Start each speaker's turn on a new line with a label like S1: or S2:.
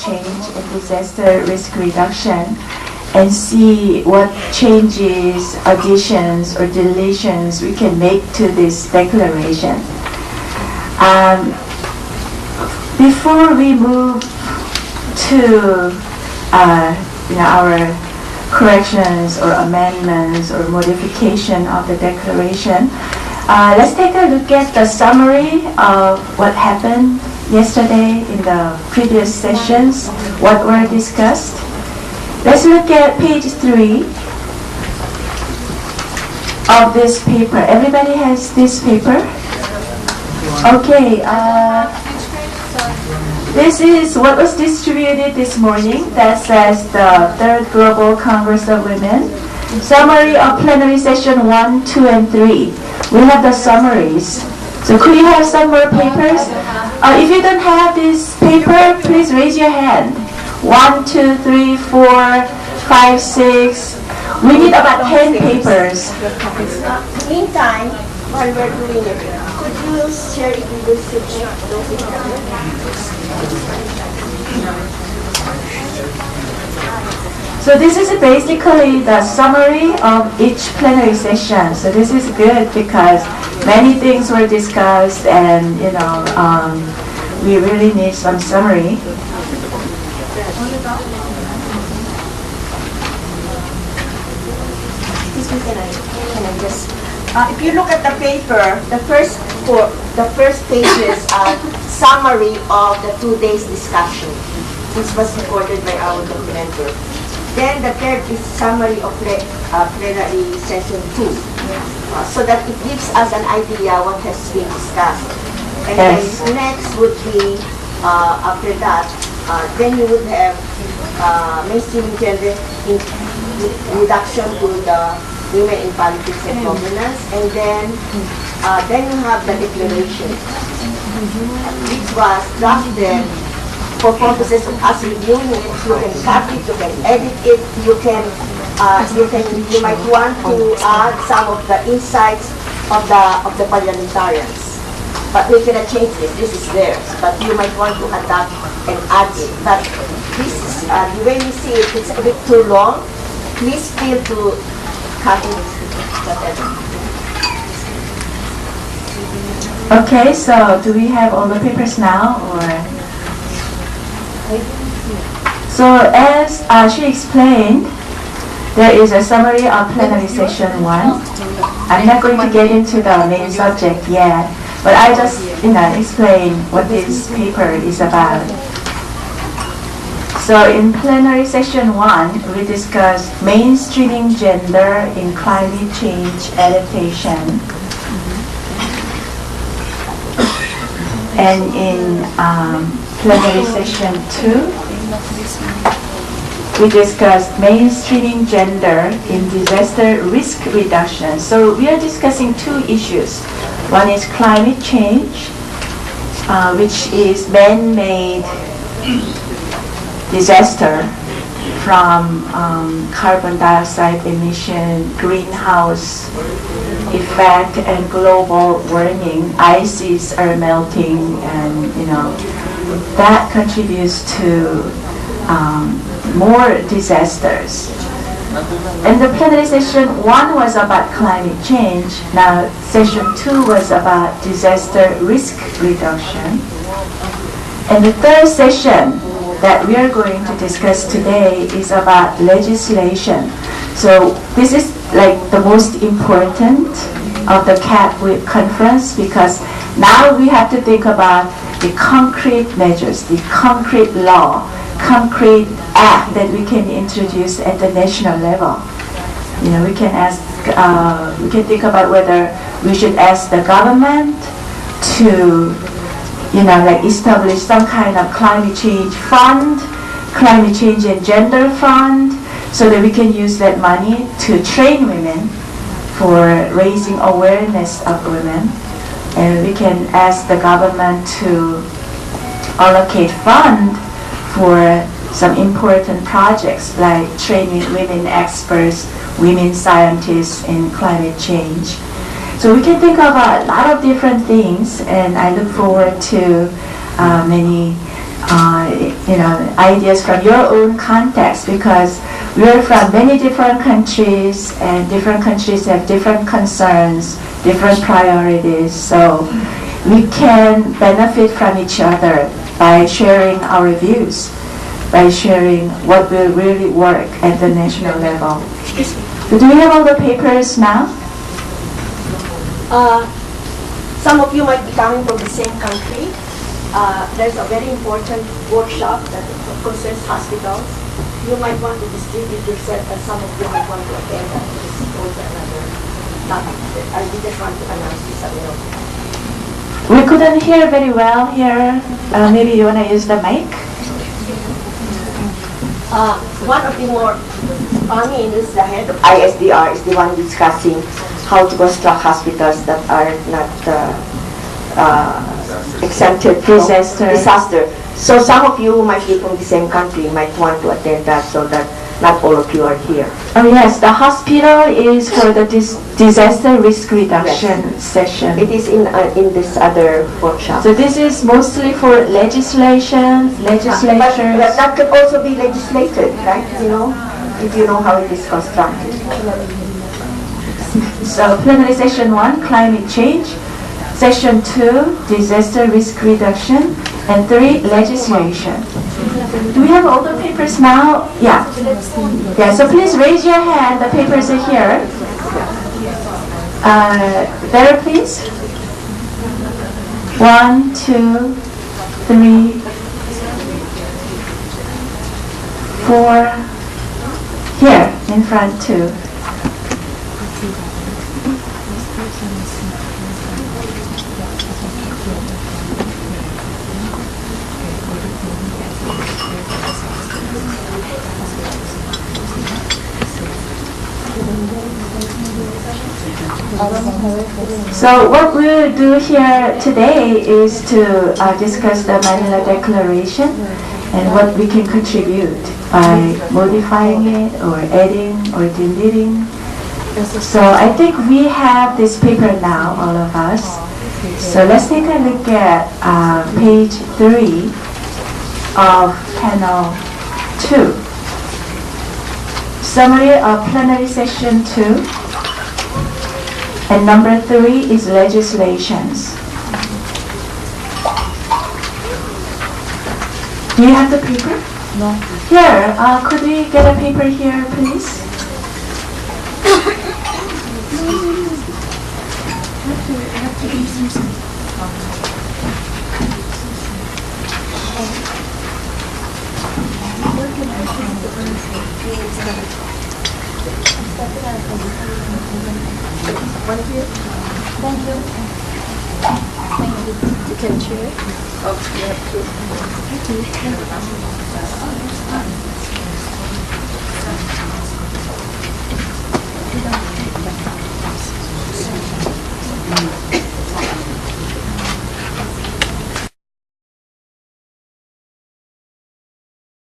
S1: change and disaster risk reduction, and see what changes, additions, or deletions we can make to this declaration. Before we move to our corrections or amendments or modification of the declaration, let's take a look at the summary of what happened yesterday in the previous sessions, what were discussed. Let's look at page 3 of this paper. Everybody has this paper? Okay. This is what was distributed this morning. That says the Third Global Congress of Women. Summary of plenary session 1, 2, and 3. We have the summaries. So could you have some more papers? If you don't have this paper, please raise your hand. 1, 2, 3, 4, 5, 6. We need about 10 papers.
S2: Meantime, while we're doing it, could you share it with those?
S1: So this is basically the summary of each plenary session. So this is good because many things were discussed, and we really need some summary.
S2: Can I just? If you look at the paper, the first pages are summary of the 2 days discussion. This was recorded by our documenter. Then the third is summary of plenary session 2, so that it gives us an idea what has been discussed. And
S1: yes.
S2: then next would be, after that, then you would have mainstreaming gender reduction to the women in politics and governance, and then you have the declaration, which was drafted for purposes of us reviewing it. You can cut it, you can edit it, you might want to add some of the insights of the parliamentarians. But we cannot change this. This is theirs. But you might want to adapt and add it. But this is the way we see it. It's a bit too long. Please feel to cut it, whatever.
S1: Okay, so do we have all the papers now, or? So as she explained, there is a summary of plenary session 1. I'm not going to get into the main subject yet, but I just explain what this paper is about. So in plenary session 1, we discussed mainstreaming gender in climate change adaptation. And in plenary session 2, we discussed mainstreaming gender in disaster risk reduction. So we are discussing 2 issues. One is climate change, which is man-made disaster from carbon dioxide emission, greenhouse effect, and global warming. Ices are melting, and that contributes to more disasters. And the plenary session 1 was about climate change. Now session 2 was about disaster risk reduction. And the third session that we are going to discuss today is about legislation. So this is like the most important of the CAT conference, because now we have to think about the concrete measures, the concrete law, concrete act that we can introduce at the national level. We can ask, we can think about whether we should ask the government to, establish some kind of climate change fund, climate change and gender fund, so that we can use that money to train women for raising awareness of women. And we can ask the government to allocate fund for some important projects like training women experts, women scientists in climate change. So we can think of a lot of different things, and I look forward to many ideas from your own context, because we're from many different countries, and different countries have different concerns, different priorities. So we can benefit from each other by sharing our views, by sharing what will really work at the national level. So do we have all the papers now?
S2: Some of you might be coming from the same country. There's a very important workshop that concerns hospitals. You might want to distribute yourself, and some of you might want to attend. This is also another topic. I just want to announce this a little.
S1: We couldn't hear very well here. Maybe you want to use the mic?
S2: One of the more, is the head of ISDR, is the one discussing how to construct hospitals that are not exempted from disaster. So some of you who might be from the same country might want to attend that, so that not all of you are here.
S1: Oh yes, the hospital is for the disaster risk reduction session.
S2: It is in this other workshop.
S1: So this is mostly for legislatures.
S2: But that could also be legislated, right? If you know how it is constructed.
S1: So plenary session 1, climate change. Session 2, disaster risk reduction. And 3, legislation. Do we have all the papers now? Yeah. Yeah, so please raise your hand. The papers are here. There, please. 1, 2, 3, 4. Here, in front too. So what we'll do here today is to discuss the Manila Declaration and what we can contribute by modifying it or adding or deleting. So I think we have this paper now, all of us. So let's take a look at page 3 of panel 2. Summary of plenary session 2. And number 3 is legislations. Do you have the paper?
S3: No.
S1: Here, could we get a paper here, please?
S3: Thank you. You can cheer. Oh, you have to.